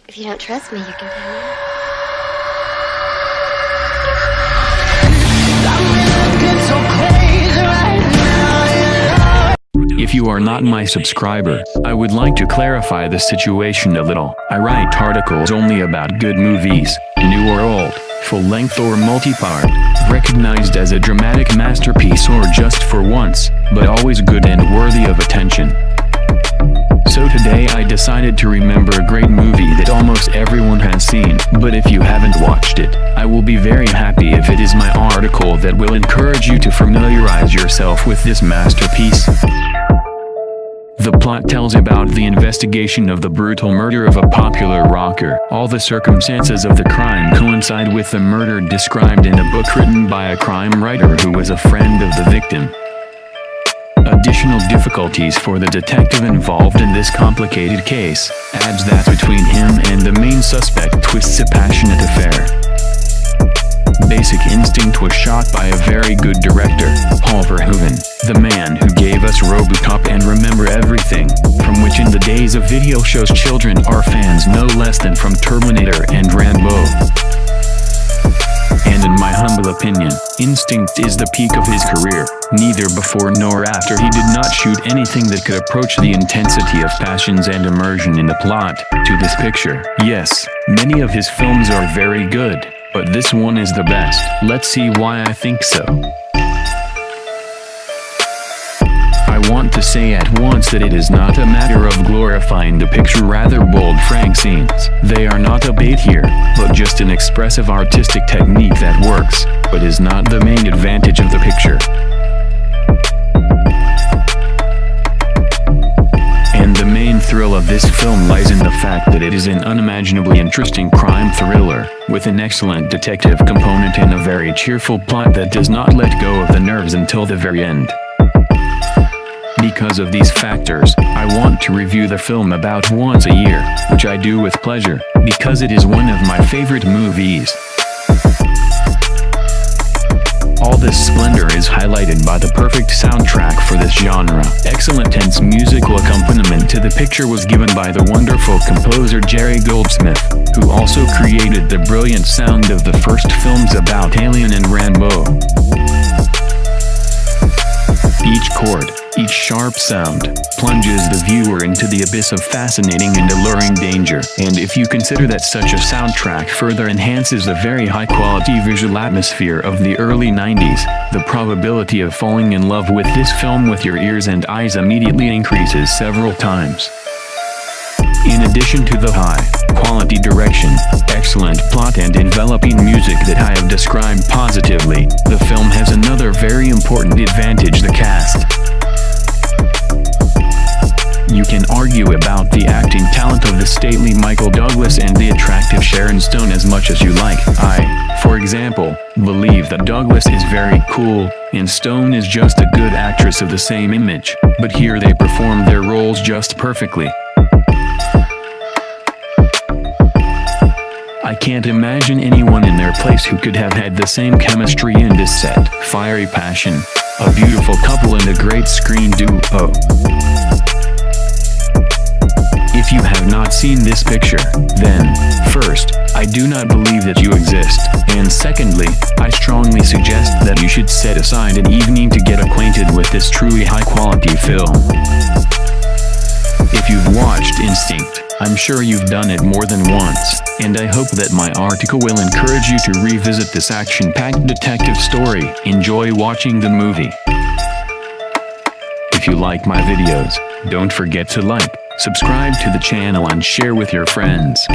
If you don't trust me, you can tell me. If you are not my subscriber, I would like to clarify the situation a little. I write articles only about good movies, new or old, full-length or multi-part, recognized as a dramatic masterpiece or just for once, but always good and worthy of attention. So today I decided to remember a great movie that almost everyone has seen, but if you haven't watched it, I will be very happy if it is my article that will encourage you to familiarize yourself with this masterpiece. The plot tells about the investigation of the brutal murder of a popular rocker. All the circumstances of the crime coincide with the murder described in a book written by a crime writer who was a friend of the victim. Additional difficulties for the detective involved in this complicated case adds that between him and the main suspect twists a passionate affair. Basic Instinct was shot by a very good director, Paul Verhoeven, the man who gave us RoboCop and Remember Everything, from which in the days of video shows children are fans no less than from Terminator and Rambo. And in my humble opinion, Instinct is the peak of his career. Neither before nor after he did not shoot anything that could approach the intensity of passions and immersion in the plot to this picture. Yes, many of his films are very good, but this one is the best. Let's see why I think so. I want to say at once that it is not a matter of glorifying the picture rather bold frank scenes. They are not a bait here, but just an expressive artistic technique that works, but is not the main advantage of the picture. And the main thrill of this film lies in the fact that it is an unimaginably interesting crime thriller, with an excellent detective component and a very cheerful plot that does not let go of the nerves until the very end. Because of these factors, I want to review the film about once a year, which I do with pleasure, because it is one of my favorite movies. All this splendor is highlighted by the perfect soundtrack for this genre. Excellent tense musical accompaniment to the picture was given by the wonderful composer Jerry Goldsmith, who also created the brilliant sound of the first films about Alien and Rambo. Each chord, each sharp sound, plunges the viewer into the abyss of fascinating and alluring danger. And if you consider that such a soundtrack further enhances the very high-quality visual atmosphere of the early 90s, the probability of falling in love with this film with your ears and eyes immediately increases several times. In addition to the high-quality direction, excellent plot and enveloping music that I have described positively, the film has another very important advantage: the cast. You can argue about the acting talent of the stately Michael Douglas and the attractive Sharon Stone as much as you like. I, for example, believe that Douglas is very cool, and Stone is just a good actress of the same image, but here they perform their roles just perfectly. I can't imagine anyone in their place who could have had the same chemistry in this set. Fiery passion, a beautiful couple and a great screen duo. If you have not seen this picture, then, first, I do not believe that you exist, and secondly, I strongly suggest that you should set aside an evening to get acquainted with this truly high-quality film. If you've watched Instinct, I'm sure you've done it more than once, and I hope that my article will encourage you to revisit this action-packed detective story. Enjoy watching the movie. If you like my videos, don't forget to like, subscribe to the channel and share with your friends.